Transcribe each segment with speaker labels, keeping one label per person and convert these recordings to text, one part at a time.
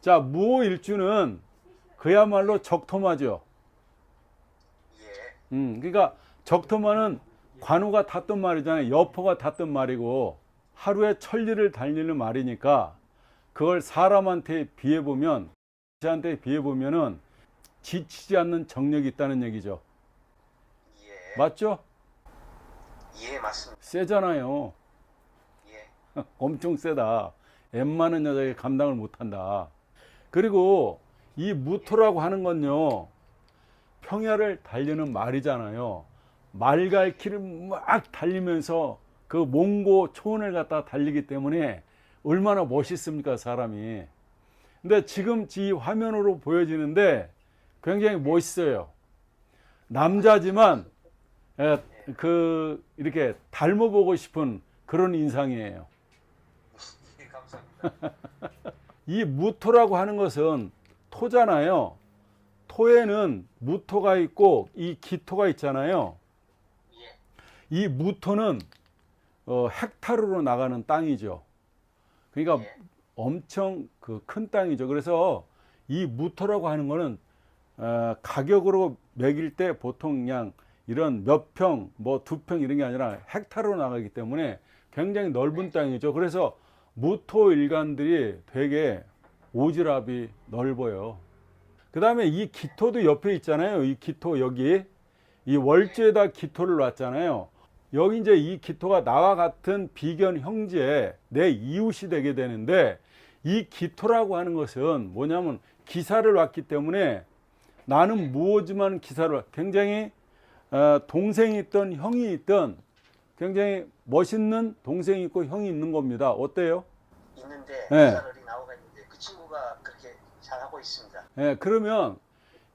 Speaker 1: 자, 무오일주는 그야말로 적토마죠. 그러니까 적토마는 관우가 탔던 말이잖아요. 여포가 탔던 말이고 하루에 천리를 달리는 말이니까 그걸 사람한테 비해보면, 한테 비해보면은 지치지 않는 정력이 있다는 얘기죠.
Speaker 2: 예.
Speaker 1: 맞죠?
Speaker 2: 예, 맞습니다.
Speaker 1: 세잖아요.
Speaker 2: 예.
Speaker 1: 엄청 세다. 웬만한 여자에게 감당을 못한다. 그리고 이 무토라고 하는 건요, 평야를 달리는 말이잖아요. 말갈길을 막 달리면서 그 몽고 초원을 갖다 달리기 때문에 얼마나 멋있습니까, 사람이. 근데 지금 이 화면으로 보여지는데 굉장히 멋있어요. 남자지만 이렇게 닮아보고 싶은 그런 인상이에요.
Speaker 2: 예, 감사합니다.
Speaker 1: 이 무토라고 하는 것은 토잖아요. 토에는 무토가 있고 이 기토가 있잖아요.
Speaker 2: 예.
Speaker 1: 이 무토는 헥타르로 나가는 땅이죠. 그러니까
Speaker 2: 예.
Speaker 1: 엄청 큰 땅이죠. 그래서 이 무토라고 하는 거는 가격으로 매길 때 보통 그냥 이런 몇 평, 뭐 2평 이런 게 아니라 헥타르로 나가기 때문에 굉장히 넓은 땅이죠. 그래서 무토 일간들이 되게 오지랖이 넓어요. 그 다음에 이 기토도 옆에 있잖아요. 이 기토 여기 이 월주에다 기토를 놨잖아요. 여기 이제 이 기토가 나와 같은 비견 형제 내 이웃이 되게 되는데, 이 기토라고 하는 것은 뭐냐면 기사를 왔기 때문에 나는 무오지만 기사를, 굉장히 동생이 있던 형이 있던 굉장히 멋있는 동생이 있고 형이 있는 겁니다. 어때요?
Speaker 2: 있는데
Speaker 1: 예.
Speaker 2: 기사들이 나오가 있는데 그 친구가 그렇게 잘하고 있습니다.
Speaker 1: 예, 그러면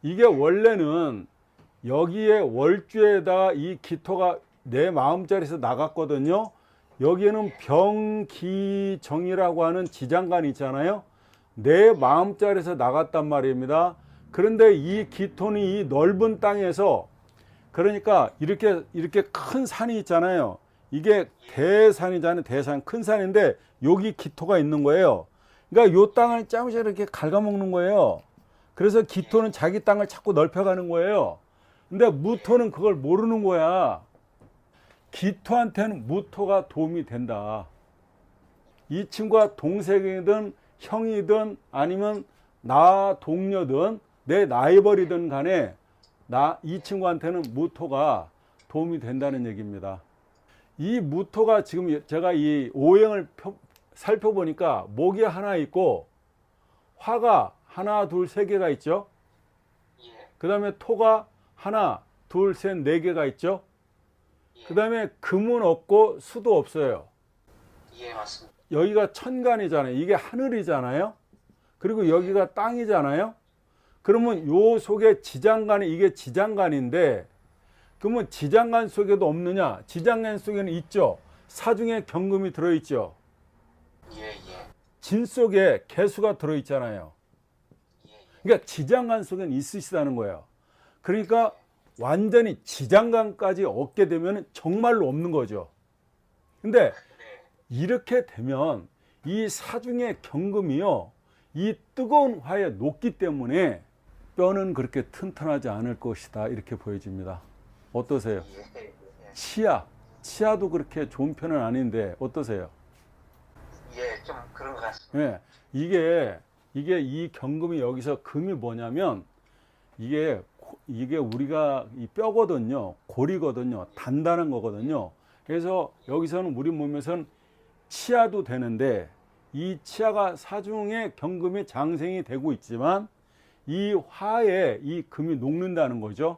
Speaker 1: 이게 원래는 여기에 월주에다가 이 기토가 내 마음자리에서 나갔거든요. 여기에는 병기정이라고 하는 지장간이 있잖아요. 내 마음자리에서 나갔단 말입니다. 그런데 이 기토는 이 넓은 땅에서, 그러니까 이렇게 큰 산이 있잖아요. 이게 대산이잖아요. 대산, 큰 산인데 여기 기토가 있는 거예요. 그러니까 요 땅을 짜무자 이렇게 갉아먹는 거예요. 그래서 기토는 자기 땅을 자꾸 넓혀가는 거예요. 근데 무토는 그걸 모르는 거야. 기토한테는 무토가 도움이 된다. 이 친구가 동생이든 형이든 아니면 나 동료든 내 라이벌이든 간에 이 친구한테는 무토가 도움이 된다는 얘기입니다. 이 무토가 지금 제가 이 오행을 살펴보니까 목이 하나 있고 화가 하나, 둘, 세 개가 있죠.
Speaker 2: 예.
Speaker 1: 그 다음에 토가 하나, 둘, 셋, 네 개가 있죠.
Speaker 2: 예.
Speaker 1: 그 다음에 금은 없고 수도 없어요.
Speaker 2: 예, 맞습니다.
Speaker 1: 여기가 천간이잖아요. 이게 하늘이잖아요. 그리고 여기가 땅이잖아요. 그러면 요 속에 지장간이, 이게 지장간인데, 그러면 지장간 속에도 없느냐? 지장간 속에는 있죠. 사중에 경금이 들어있죠.
Speaker 2: 예, 예.
Speaker 1: 진 속에 개수가 들어있잖아요.
Speaker 2: 예.
Speaker 1: 그러니까 지장간 속에는 있으시다는 거예요. 그러니까 완전히 지장간까지 얻게 되면 정말로 없는 거죠. 근데
Speaker 2: 네.
Speaker 1: 이렇게 되면 이 사중의 경금이요, 이 뜨거운 화에 녹기 때문에 뼈는 그렇게 튼튼하지 않을 것이다, 이렇게 보여집니다. 어떠세요?
Speaker 2: 예. 예.
Speaker 1: 치아도 그렇게 좋은 편은 아닌데 어떠세요?
Speaker 2: 예, 좀 그런 것 같습니다.
Speaker 1: 예, 이게 이 경금이, 여기서 금이 뭐냐면 이게 우리가 이 뼈거든요. 골이거든요. 단단한 거거든요. 그래서 여기서는 우리 몸에서는 치아도 되는데, 이 치아가 사중에 경금이 장생이 되고 있지만 이 화에 이 금이 녹는다는 거죠.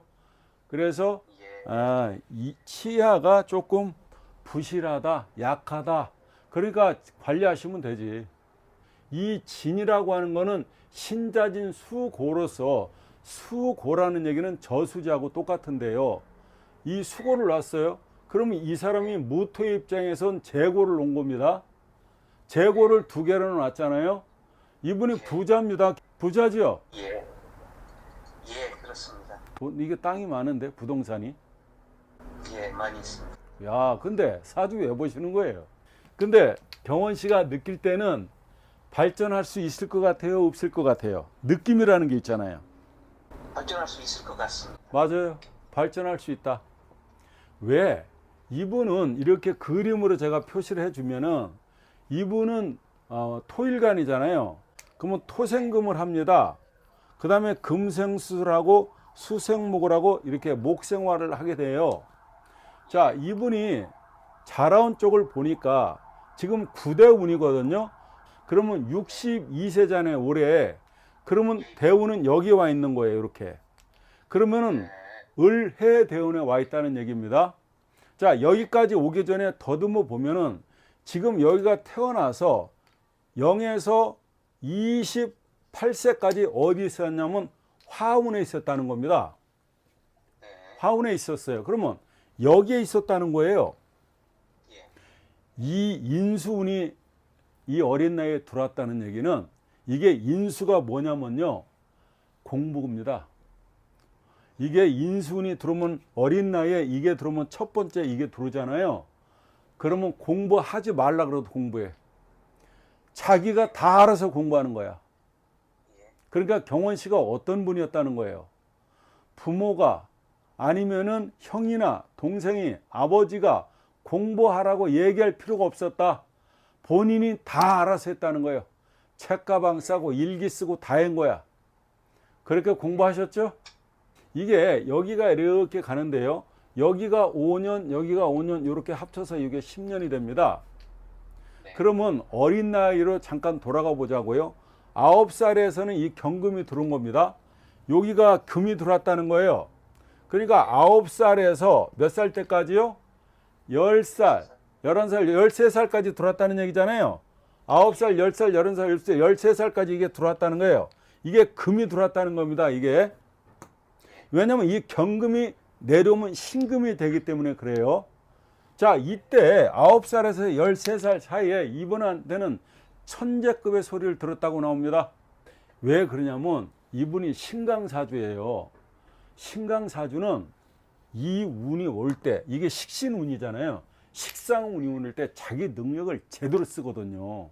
Speaker 1: 그래서
Speaker 2: 예.
Speaker 1: 이 치아가 조금 부실하다, 약하다. 그러니까 관리하시면 되지. 이 진이라고 하는 거는 신자진 수고로서, 수고라는 얘기는 저수지하고 똑같은데요. 이 수고를 놨어요. 그러면 이 사람이 무토의 입장에선 재고를 놓은 겁니다. 재고를 2개를 놨잖아요. 이분이 부자입니다. 부자죠?
Speaker 2: 예. 예, 그렇습니다.
Speaker 1: 이게 땅이 많은데, 부동산이.
Speaker 2: 예, 많이 있습니다.
Speaker 1: 야, 근데 사주 왜 보시는 거예요? 근데 경원 씨가 느낄 때는 발전할 수 있을 것 같아요? 없을 것 같아요? 느낌이라는 게 있잖아요.
Speaker 2: 발전할 수 있을 것 같습니다.
Speaker 1: 맞아요. 발전할 수 있다. 왜? 이분은 이렇게 그림으로 제가 표시를 해주면은 이분은 토일간이잖아요. 그러면 토생금을 합니다. 그 다음에 금생수술하고 수생목을 하고 이렇게 목생활을 하게 돼요. 자, 이분이 자라온 쪽을 보니까 지금 9대 운이거든요. 그러면 62세잖아요, 올해. 그러면 대운은 여기 와 있는 거예요, 이렇게. 그러면은 을해 대운에 와 있다는 얘기입니다. 자, 여기까지 오기 전에 더듬어 보면은 지금 여기가 태어나서 0에서 28세까지 어디 있었냐면 화운에 있었다는 겁니다. 화운에 있었어요. 그러면 여기에 있었다는 거예요. 이 인수운이 이 어린 나이에 들어왔다는 얘기는 이게 인수가 뭐냐면요, 공부입니다. 이게 인수운이 들어오면 어린 나이에 이게 들어오면 첫 번째 이게 들어오잖아요. 그러면 공부하지 말라 그래도 공부해. 자기가 다 알아서 공부하는 거야. 그러니까 경원 씨가 어떤 분이었다는 거예요. 부모가 아니면은 형이나 동생이 아버지가 공부하라고 얘기할 필요가 없었다. 본인이 다 알아서 했다는 거예요. 책가방 싸고 일기 쓰고 다 한 거야. 그렇게 공부하셨죠? 이게 여기가 이렇게 가는데요. 여기가 5년, 여기가 5년 이렇게 합쳐서 이게 10년이 됩니다. 그러면 어린 나이로 잠깐 돌아가 보자고요. 9살에서는 이 경금이 들어온 겁니다. 여기가 금이 들어왔다는 거예요. 그러니까 9살에서 몇 살 때까지요? 10살, 11살, 13살까지 들어왔다는 얘기잖아요. 9살, 10살, 11살, 13살까지 이게 들어왔다는 거예요. 이게 금이 들어왔다는 겁니다. 이게. 왜냐면 이 경금이 내려오면 신금이 되기 때문에 그래요. 자, 이때 9살에서 13살 사이에 이분한테는 천재급의 소리를 들었다고 나옵니다. 왜 그러냐면 이분이 신강사주예요. 신강사주는 이 운이 올 때, 이게 식신운이잖아요. 식상운이 올 때 자기 능력을 제대로 쓰거든요.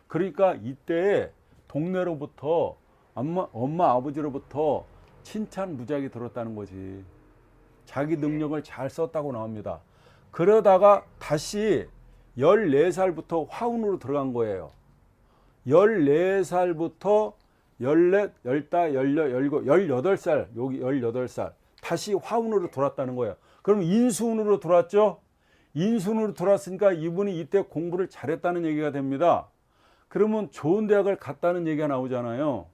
Speaker 1: 그러니까 이때 동네로부터 엄마 아버지로부터 칭찬 무지하게 들었다는 거지. 자기 능력을 잘 썼다고 나옵니다. 그러다가 다시 14살부터 화운으로 들어간 거예요. 14살부터 14, 15, 16, 18살, 여기 18살. 다시 화운으로 들어왔다는 거예요. 그럼 인수운으로 들어왔죠? 인수운으로 들어왔으니까 이분이 이때 공부를 잘했다는 얘기가 됩니다. 그러면 좋은 대학을 갔다는 얘기가 나오잖아요.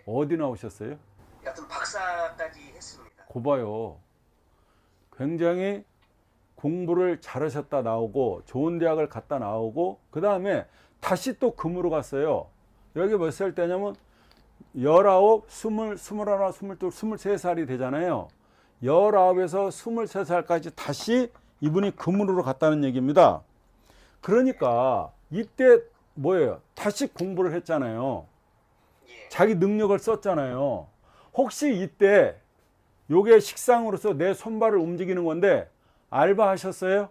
Speaker 1: 어디 나오셨어요?
Speaker 2: 여튼 박사까지 했습니다.
Speaker 1: 고봐요. 굉장히 공부를 잘하셨다 나오고 좋은 대학을 갔다 나오고 그 다음에 다시 또 금으로 갔어요. 여기 몇 살 때냐면 19, 20, 21, 22, 23살이 되잖아요. 19에서 23살까지 다시 이분이 금으로 갔다는 얘기입니다. 그러니까 이때 뭐예요? 다시 공부를 했잖아요. 자기 능력을 썼잖아요. 혹시 이때 요게 식상으로서 내 손발을 움직이는 건데 알바 하셨어요?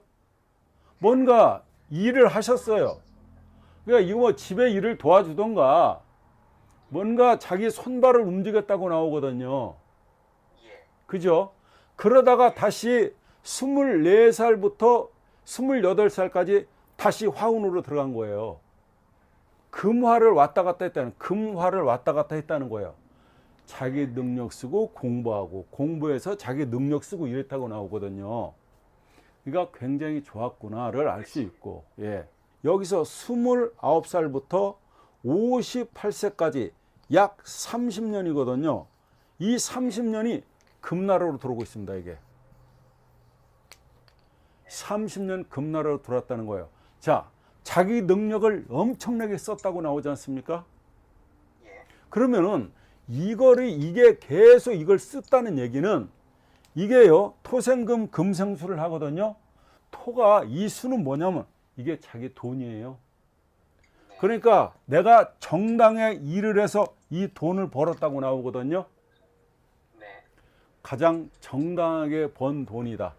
Speaker 1: 뭔가 일을 하셨어요. 그러니까 이거 뭐 집에 일을 도와주던가 뭔가 자기 손발을 움직였다고 나오거든요. 그죠? 그러다가 다시 24살부터 28살까지 다시 화운으로 들어간 거예요. 금화를 왔다 갔다 했다는, 금화를 왔다 갔다 했다는 거예요. 자기 능력 쓰고 공부하고 공부해서 자기 능력 쓰고 이랬다고 나오거든요. 그러니까 굉장히 좋았구나를 알 수 있고, 예. 여기서 29살부터 58세까지 약 30년이거든요. 이 30년이 금나라로 들어오고 있습니다, 이게. 30년 금나라로 들어왔다는 거예요. 자, 자기 능력을 엄청나게 썼다고 나오지 않습니까? 그러면은 이게 계속 이걸 썼다는 얘기는 이게요, 토생금 금생수를 하거든요. 토가 이 수는 뭐냐면 이게 자기 돈이에요. 그러니까 내가 정당에 일을 해서 이 돈을 벌었다고 나오거든요. 가장 정당하게 번 돈이다.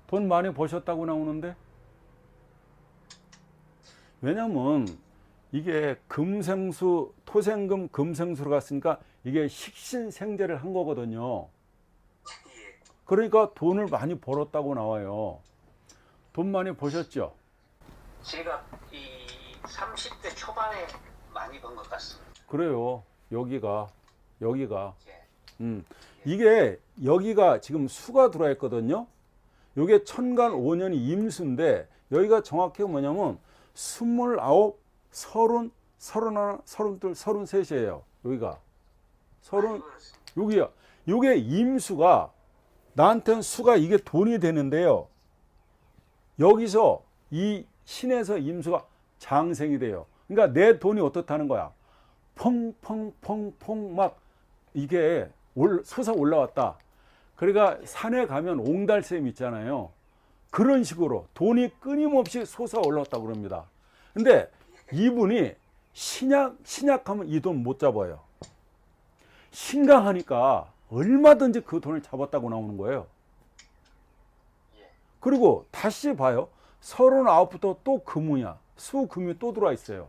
Speaker 1: 돈 많이 버셨다고 나오는데 왜냐면 이게 금생수, 토생금, 금생수로 갔으니까 이게 식신생재를 한 거거든요.
Speaker 2: 예.
Speaker 1: 그러니까 돈을 많이 벌었다고 나와요. 돈 많이 버셨죠?
Speaker 2: 제가 이 30대 초반에 많이 번 것 같습니다.
Speaker 1: 그래요. 여기가
Speaker 2: 예.
Speaker 1: 이게 여기가 지금 수가 들어와 있거든요. 요게 천간 5년이 임수인데 여기가 정확히 뭐냐면 29, 30, 31, 32, 33이에요. 여기가
Speaker 2: 많이 벌었습니다.
Speaker 1: 여기야. 요게 임수가 나한테는 수가 이게 돈이 되는데요. 여기서 이 신에서 임수가 장생이 돼요. 그러니까 내 돈이 어떻다는 거야. 펑펑펑펑 막 이게 솟아 올라왔다. 그러니까 산에 가면 옹달샘 있잖아요. 그런 식으로 돈이 끊임없이 솟아 올라왔다고 그럽니다. 근데 이분이 신약하면 이 돈 못 잡아요. 신강하니까 얼마든지 그 돈을 잡았다고 나오는 거예요.
Speaker 2: 예.
Speaker 1: 그리고 다시 봐요. 39부터 또 금이야. 수금이 또 들어와 있어요.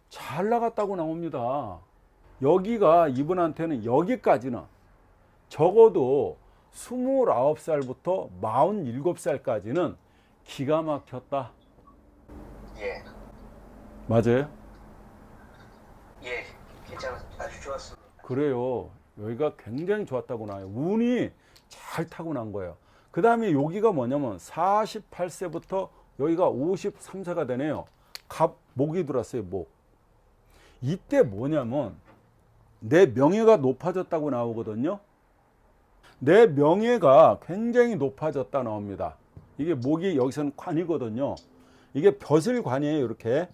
Speaker 1: 잘 나갔다고 나옵니다. 여기가 이분한테는 여기까지는 적어도 29살부터 47살까지는 기가 막혔다.
Speaker 2: 예.
Speaker 1: 맞아요?
Speaker 2: 예. 아주 좋았습니다.
Speaker 1: 그래요. 여기가 굉장히 좋았다고 나와요. 운이 잘 타고난 거예요. 그 다음에 여기가 뭐냐면 48세부터 여기가 53세가 되네요. 목이 들어왔어요. 목. 이때 뭐냐면 내 명예가 높아졌다고 나오거든요. 내 명예가 굉장히 높아졌다 나옵니다. 이게 목이 여기서는 관이거든요. 이게 벼슬관이에요. 이렇게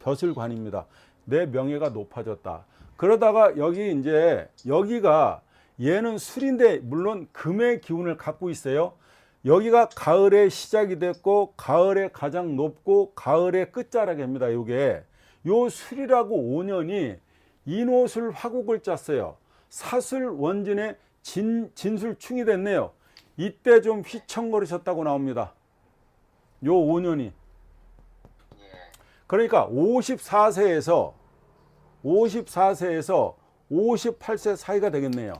Speaker 1: 벼슬관입니다. 내 명예가 높아졌다. 그러다가 여기 이제 여기가 얘는 술인데 물론 금의 기운을 갖고 있어요. 여기가 가을에 시작이 됐고 가을에 가장 높고 가을의 끝자락입니다. 이게 요 술이라고 5년이 인호술 화국을 짰어요. 사술 원진의 진술충이 됐네요. 이때 좀 휘청거리셨다고 나옵니다. 요 5년이.
Speaker 2: 예.
Speaker 1: 그러니까 54세에서 58세 사이가 되겠네요.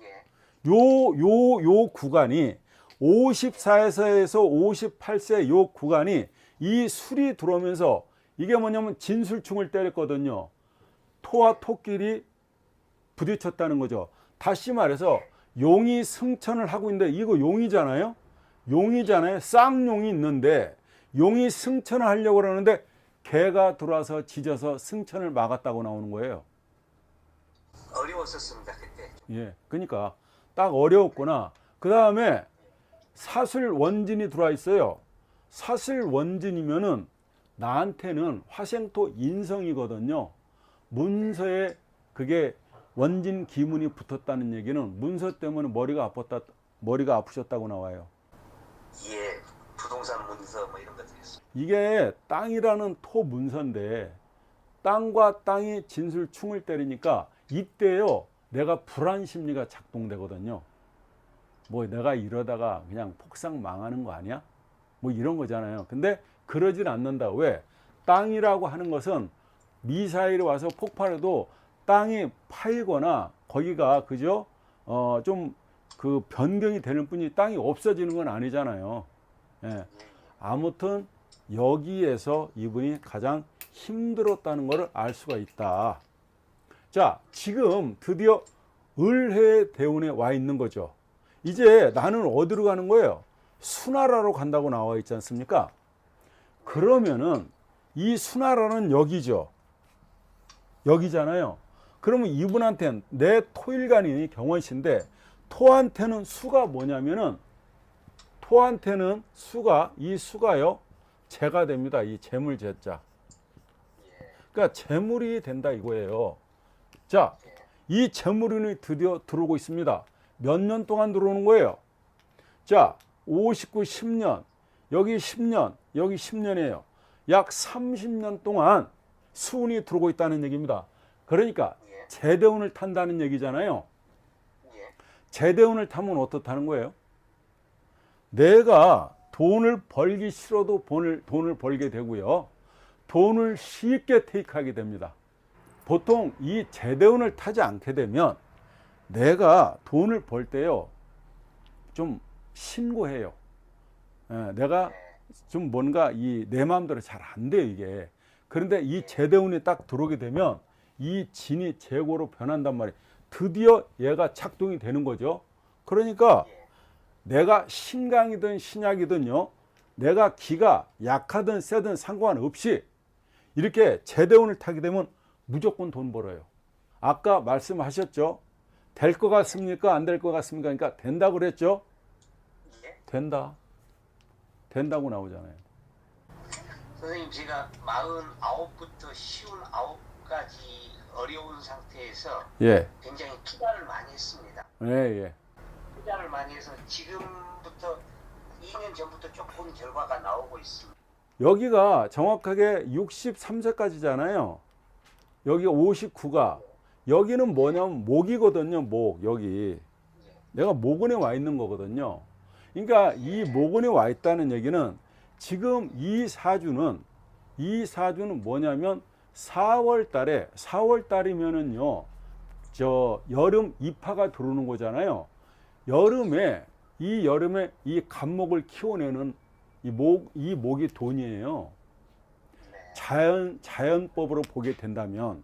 Speaker 2: 예.
Speaker 1: 요 구간이 54세에서 58세 요 구간이 이 술이 들어오면서 이게 뭐냐면 진술충을 때렸거든요. 토와 토끼리 부딪혔다는 거죠. 다시 말해서 용이 승천을 하고 있는데 이거 용이잖아요. 용이잖아요. 쌍용이 있는데 용이 승천을 하려고 그러는데 개가 들어와서 짖어서 승천을 막았다고 나오는 거예요.
Speaker 2: 어려웠었습니다 그때.
Speaker 1: 예, 그러니까 딱 어려웠구나. 그 다음에 사술 원진이 들어와 있어요. 사술 원진이면은 나한테는 화생토 인성이거든요. 문서에 그게 원진 기문이 붙었다는 얘기는 문서 때문에 머리가 아프셨다고 나와요.
Speaker 2: 예. 부동산 문서 뭐 이런 것들이 있습니다.
Speaker 1: 이게 땅이라는 토 문서인데 땅과 땅이 진술충을 때리니까 이때요 내가 불안 심리가 작동되거든요. 뭐 내가 이러다가 그냥 폭삭 망하는 거 아니야? 뭐 이런 거잖아요. 근데 그러진 않는다. 왜? 땅이라고 하는 것은 미사일이 와서 폭발해도 땅이 파이거나 거기가 그죠? 좀 그 변경이 되는 뿐이지 땅이 없어지는 건 아니잖아요. 예. 아무튼 여기에서 이분이 가장 힘들었다는 것을 알 수가 있다. 자, 지금 드디어 을해 대운에 와 있는 거죠. 이제 나는 어디로 가는 거예요? 수나라로 간다고 나와 있지 않습니까? 그러면은 이 수나라는 여기죠. 여기잖아요. 그러면 이분한테는 내 토일간이 경원신데 토한테는 수가 뭐냐면은 토한테는 수가 이 수가요 재가 됩니다. 이 재물재자. 그러니까 재물이 된다 이거예요. 자, 이 재물운이 드디어 들어오고 있습니다. 몇 년 동안 들어오는 거예요? 자, 59, 10년, 여기 10년, 여기 10년이에요. 약 30년 동안 수운이 들어오고 있다는 얘기입니다. 그러니까 제대운을 탄다는 얘기잖아요. 제대운을 타면 어떻다는 거예요? 내가 돈을 벌기 싫어도 돈을 벌게 되고요. 돈을 쉽게 테이크하게 됩니다. 보통 이 제대운을 타지 않게 되면 내가 돈을 벌 때요 좀 신고해요. 내가 좀 뭔가 내 마음대로 잘 안 돼요 이게. 그런데 이 제대운이 딱 들어오게 되면 이 진이 재고로 변한단 말이에요. 드디어 얘가 작동이 되는 거죠. 그러니까 내가 신강이든 신약이든요, 내가 기가 약하든 세든 상관없이 이렇게 제대운을 타게 되면 무조건 돈 벌어요. 아까 말씀하셨죠? 될 것 같습니까? 안 될 것 같습니까? 그러니까 된다고 그랬죠? 된다. 된다고 나오잖아요.
Speaker 2: 선생님, 제가 49부터 59까지 어려운 상태에서
Speaker 1: 예.
Speaker 2: 굉장히 투자를 많이 했습니다.
Speaker 1: 예.
Speaker 2: 투자를 많이 해서 지금부터 2년 전부터 조금 결과가 나오고 있습니다.
Speaker 1: 여기가 정확하게 63세까지잖아요. 여기 59가 여기는 뭐냐면 목이거든요. 목. 여기 내가 목원에 와 있는 거거든요. 그러니까 이 목원에 와 있다는 얘기는 지금 이 사주는 뭐냐면 4월 달이면은요 저 여름 입하가 들어오는 거잖아요. 여름에 이 간목을 키워내는 이 목이 돈이에요. 자연법으로 보게 된다면,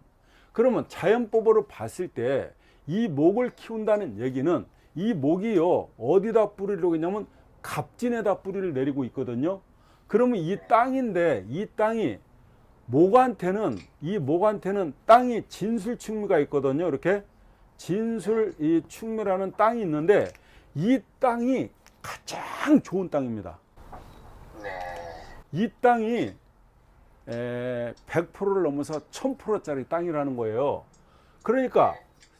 Speaker 1: 그러면 자연법으로 봤을 때 이 목을 키운다는 얘기는 이 목이요 어디다 뿌리를 내냐면 갑진에다 뿌리를 내리고 있거든요. 그러면 이 땅인데 이 땅이 목한테는 땅이 진술충미가 있거든요. 이렇게 진술 이 충미라는 땅이 있는데 이 땅이 가장 좋은 땅입니다. 이 땅이 100%를 넘어서 1000%짜리 땅이라는 거예요. 그러니까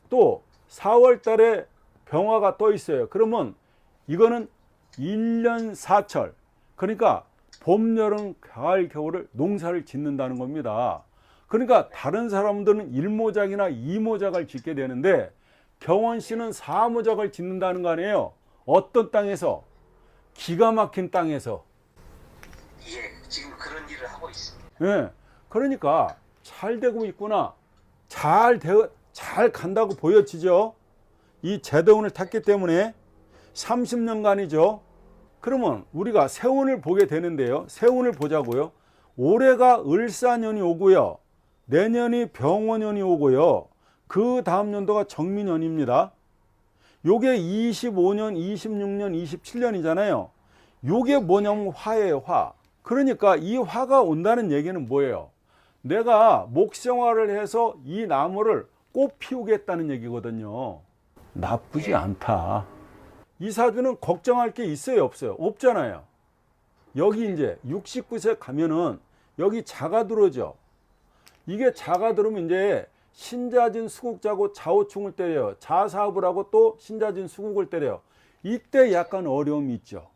Speaker 1: 또 4월 달에 병화가 떠 있어요. 그러면 이거는 1년 4철, 그러니까 봄, 여름, 가을, 겨울을 농사를 짓는다는 겁니다. 그러니까 다른 사람들은 1모작이나 2모작을 짓게 되는데 경원 씨는 4모작을 짓는다는 거 아니에요. 어떤 땅에서? 기가 막힌 땅에서.
Speaker 2: 예, 지금 그런 일을 하고 있습니다.
Speaker 1: 예, 그러니까 잘 되고 있구나. 잘 간다고 보여지죠. 이 제대운을 탔기 때문에 30년간이죠. 그러면 우리가 세운을 보게 되는데요. 세운을 보자고요. 올해가 을사년이 오고요. 내년이 병원년이 오고요. 그 다음 년도가 정민년입니다. 요게 25년, 26년, 27년이잖아요. 요게 뭐냐면 화예요, 화. 그러니까 이 화가 온다는 얘기는 뭐예요? 내가 목생활을 해서 이 나무를 꽃 피우겠다는 얘기거든요. 나쁘지 않다. 이 사주는 걱정할 게 있어요, 없어요? 없잖아요. 여기 이제 69세 가면은 여기 자가 들어오죠. 이게 자가 들어오면 이제 신자진 수국자고 좌우충을 때려요. 자사업을 하고 또 신자진 수국을 때려요. 이때 약간 어려움이 있죠.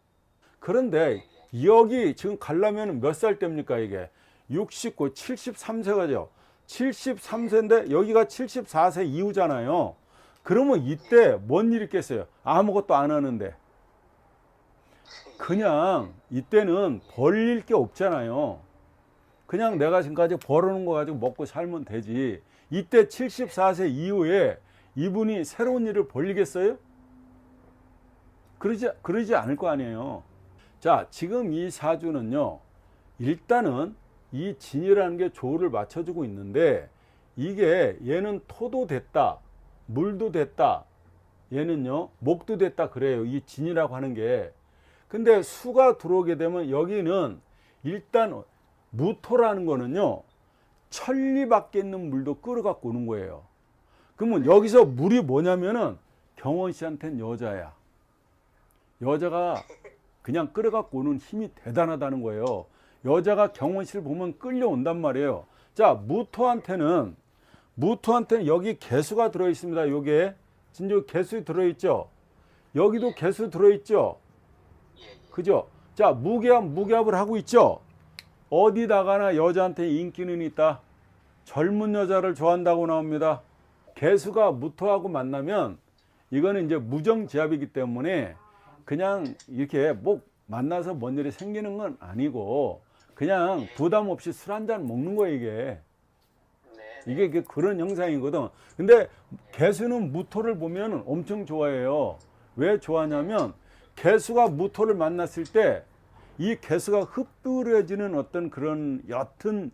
Speaker 1: 그런데 여기 지금 가려면 몇 살 때입니까 이게? 69, 73세가죠. 73세인데 여기가 74세 이후잖아요. 그러면 이때 뭔 일이 있겠어요? 아무것도 안 하는데. 그냥 이때는 벌릴 게 없잖아요. 그냥 내가 지금까지 벌어놓은 거 가지고 먹고 살면 되지. 이때 74세 이후에 이분이 새로운 일을 벌리겠어요? 그러지 않을 거 아니에요. 자, 지금 이 사주는요, 일단은 이 진이라는 게 조를 맞춰주고 있는데, 이게 얘는 토도 됐다, 물도 됐다, 얘는요, 목도 됐다 그래요. 이 진이라고 하는 게. 근데 수가 들어오게 되면 여기는 일단 무토라는 거는요, 천리 밖에 있는 물도 끌어갖고 오는 거예요. 그러면 여기서 물이 뭐냐면은 경원 씨한테는 여자야. 여자가 그냥 끌어갖고 오는 힘이 대단하다는 거예요. 여자가 경원 씨를 보면 끌려온단 말이에요. 자, 무토한테는 여기 개수가 들어있습니다. 요게 진짜 개수 들어있죠. 여기도 개수 들어있죠. 그죠? 자, 무기압을 하고 있죠. 어디다가나 여자한테 인기는 있다. 젊은 여자를 좋아한다고 나옵니다. 개수가 무토하고 만나면 이거는 이제 무정지압이기 때문에 그냥 이렇게 뭐 만나서 뭔 일이 생기는 건 아니고 그냥 부담 없이 술 한 잔 먹는 거예요, 이게.
Speaker 2: 네.
Speaker 1: 이게 그런 형상이거든. 근데 개수는 무토를 보면 엄청 좋아해요. 왜 좋아하냐면 개수가 무토를 만났을 때 이 개수가 흡들어지는 어떤 그런 옅은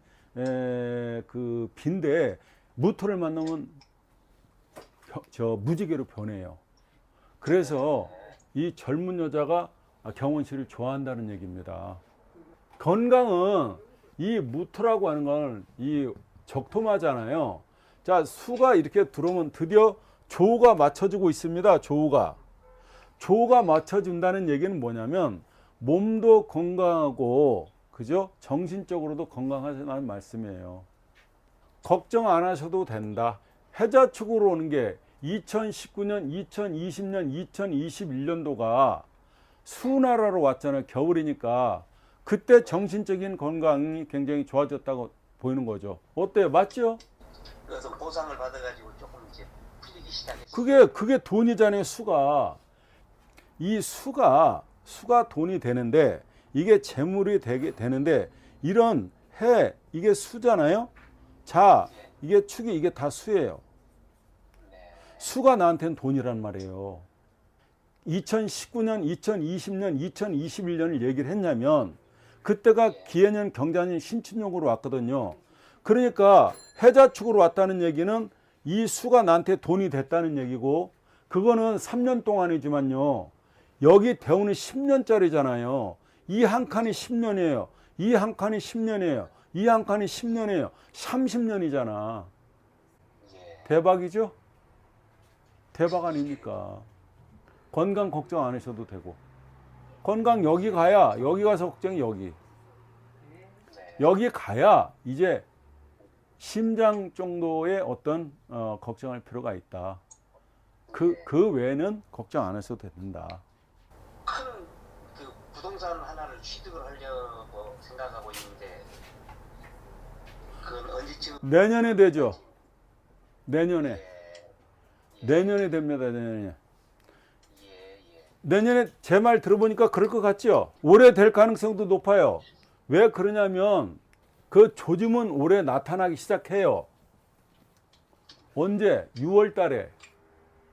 Speaker 1: 그 빈데 무토를 만나면 무지개로 변해요. 그래서 이 젊은 여자가 경원 씨를 좋아한다는 얘기입니다. 건강은 이 무토라고 하는 건 이 적토마잖아요. 자, 수가 이렇게 들어오면 드디어 조우가 맞춰주고 있습니다. 조우가 맞춰준다는 얘기는 뭐냐면 몸도 건강하고 그죠? 정신적으로도 건강하다는 말씀이에요. 걱정 안 하셔도 된다. 해자축으로 오는 게 2019년, 2020년, 2021년도가 수나라로 왔잖아요. 겨울이니까. 그때 정신적인 건강이 굉장히 좋아졌다고 보이는 거죠. 어때요? 맞죠?
Speaker 2: 그래서 보상을 받아가지고 조금 이제 풀리기 시작했어요.
Speaker 1: 그게 돈이잖아요. 이 수가 돈이 되는데 이게 재물이 되는데 이런 이게 수잖아요. 자, 이게 축이 이게 다 수예요. 수가 나한테는 돈이란 말이에요. 2019년, 2020년, 2021년을 얘기를 했냐면 그때가 기해년, 경자년, 신춘용으로 왔거든요. 그러니까 해자축으로 왔다는 얘기는 이 수가 나한테 돈이 됐다는 얘기고 그거는 3년 동안이지만요. 여기 대운이 10년짜리잖아요. 이 한 칸이 10년이에요. 이 한 칸이 10년이에요. 이 한 칸이 10년이에요. 30년이잖아. 대박이죠? 대박 아닙니까? 건강 걱정 안 하셔도 되고. 건강 여기 가야, 여기 가서 걱정이 여기 가야 이제 심장 정도의 어떤 걱정할 필요가 있다. 그 외에는 걱정 안 하셔도 된다.
Speaker 2: 큰 그 부동산 하나를 취득을 하려고 생각하고 있는데 그건 언제쯤?
Speaker 1: 내년에 되죠. 내년에 됩니다. 내년에 제 말 들어보니까 그럴 것 같죠? 올해 될 가능성도 높아요. 왜 그러냐면 그 조짐은 올해 나타나기 시작해요. 언제? 6월 달에.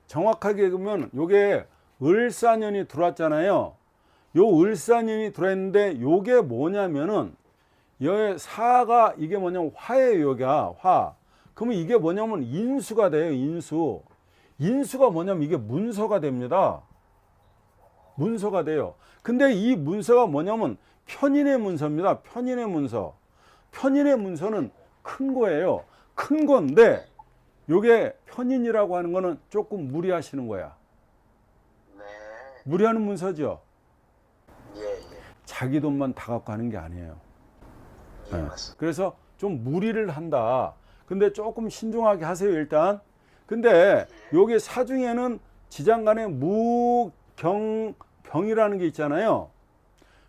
Speaker 1: 정확하게 보면 요게 을사년이 들어왔잖아요. 요 을사년이 들어왔는데 요게 뭐냐면은 여기 사가 이게 뭐냐면 화예요. 여기가 화. 그러면 이게 뭐냐면 인수가 돼요. 인수가 뭐냐면 이게 문서가 됩니다. 문서가 돼요. 근데 이 문서가 뭐냐면 편인의 문서입니다. 편인의 문서. 편인의 문서는 큰 거예요. 큰 건데 요게 편인이라고 하는 거는 조금 무리하시는 거야.
Speaker 2: 네.
Speaker 1: 무리하는 문서죠.
Speaker 2: 예.
Speaker 1: 자기 돈만 다 갖고 하는 게 아니에요.
Speaker 2: 예, 맞습니다.
Speaker 1: 그래서 좀 무리를 한다. 근데 조금 신중하게 하세요, 일단. 근데 요게 사중에는 지장간에 무경병이라는 게 있잖아요.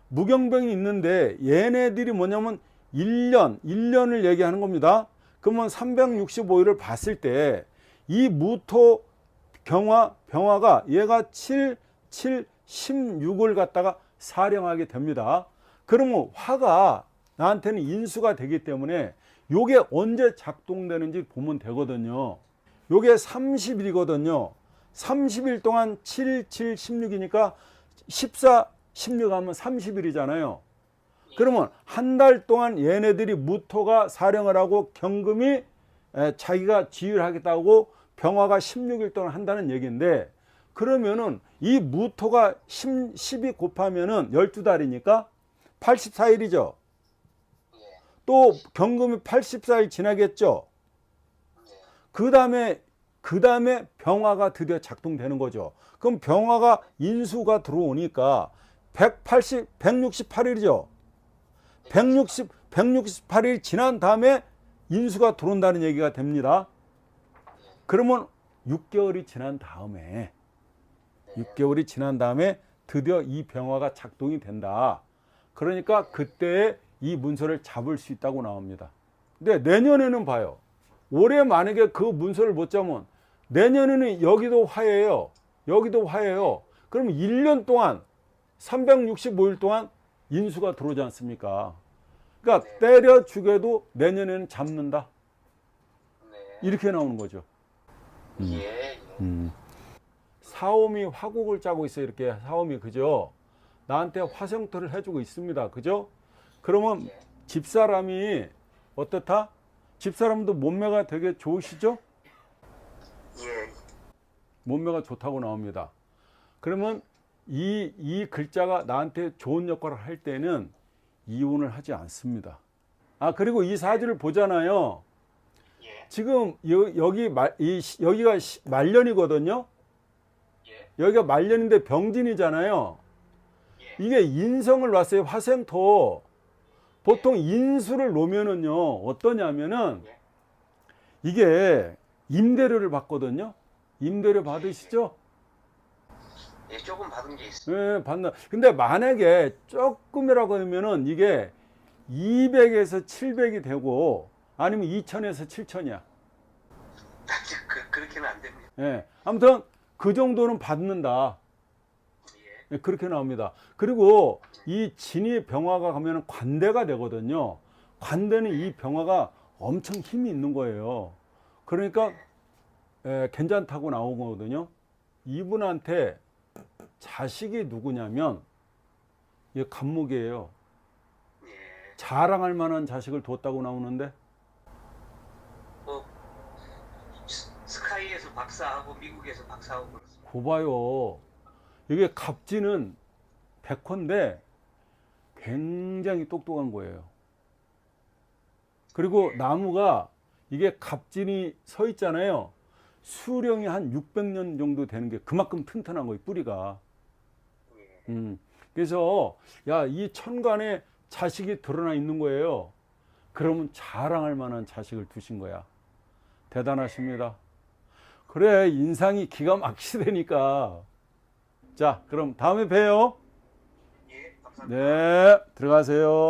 Speaker 1: 무경병이 있는데 얘네들이 뭐냐면 1년을 얘기하는 겁니다. 그러면 365일을 봤을 때 이 무토 병화가 얘가 7, 16을 갖다가 사령하게 됩니다. 그러면 화가 나한테는 인수가 되기 때문에 요게 언제 작동되는지 보면 되거든요. 요게 30일이거든요. 30일 동안 7, 16이니까 14, 16 하면 30일이잖아요. 그러면 한 달 동안 얘네들이 무토가 사령을 하고 경금이 자기가 지휘하겠다고 병화가 16일 동안 한다는 얘기인데 그러면은 이 무토가 12 곱하면은 12달이니까 84일이죠. 또 경금이 84일 지나겠죠. 그 다음에 병화가 드디어 작동되는 거죠. 그럼 병화가 인수가 들어오니까 168일이죠. 168일 지난 다음에 인수가 들어온다는 얘기가 됩니다. 그러면 6개월이 지난 다음에 드디어 이 병화가 작동이 된다. 그러니까 그때 이 문서를 잡을 수 있다고 나옵니다. 근데 내년에는 봐요. 올해 만약에 그 문서를 못 잡으면 내년에는 여기도 화예요. 그러면 1년 동안 365일 동안 인수가 들어오지 않습니까? 그러니까
Speaker 2: 네.
Speaker 1: 때려 죽여도 내년에는 잡는다.
Speaker 2: 네.
Speaker 1: 이렇게 나오는 거죠.
Speaker 2: 예.
Speaker 1: 사오미 화곡을 짜고 있어요. 이렇게 사오미, 그죠? 나한테 화생토를 해주고 있습니다. 그죠? 그러면
Speaker 2: 예.
Speaker 1: 집사람이 어떻다? 집사람도 몸매가 되게 좋으시죠?
Speaker 2: 예.
Speaker 1: 몸매가 좋다고 나옵니다. 그러면 이 글자가 나한테 좋은 역할을 할 때는 이혼을 하지 않습니다. 아, 그리고 이 사주를 보잖아요.
Speaker 2: 예.
Speaker 1: 지금 여기가 말년이거든요.
Speaker 2: 예.
Speaker 1: 여기가 말년인데 병진이잖아요.
Speaker 2: 예.
Speaker 1: 이게 인성을 놨어요. 화생토. 보통 인수를 놓으면은요, 어떠냐면은
Speaker 2: 예.
Speaker 1: 이게 임대료를 받거든요. 임대료 받으시죠?
Speaker 2: 예. 조금 받은 게 있어요.
Speaker 1: 예, 받나. 근데 만약에 조금이라고 하면은 이게 200에서 700이 되고 아니면 2000에서 7000이야.
Speaker 2: 그렇게는 안 됩니다.
Speaker 1: 예. 아무튼 그 정도는 받는다.
Speaker 2: 예.
Speaker 1: 예, 그렇게 나옵니다. 그리고 이 진이 병화가 가면 관대가 되거든요. 관대는 이 병화가 엄청 힘이 있는 거예요. 그러니까 괜찮다고 나온 거거든요. 이분한테 자식이 누구냐면 이게 간목이에요.
Speaker 2: 예.
Speaker 1: 자랑할 만한 자식을 뒀다고 나오는데
Speaker 2: 뭐 스카이에서 박사하고 미국에서 박사하고 그렇습니다.
Speaker 1: 고봐요. 이게 갑진은 백호인데 굉장히 똑똑한 거예요. 그리고 나무가 이게 갑진이 서 있잖아요. 수령이 한 600년 정도 되는 게 그만큼 튼튼한 거예요, 뿌리가.
Speaker 2: 예.
Speaker 1: 그래서 야, 이 천간에 자식이 드러나 있는 거예요. 그러면 자랑할 만한 자식을 두신 거야. 대단하십니다. 그래, 인상이 기가 막히시다니까. 자, 그럼 다음에 봬요.
Speaker 2: 예. 감사합니다.
Speaker 1: 네, 들어가세요.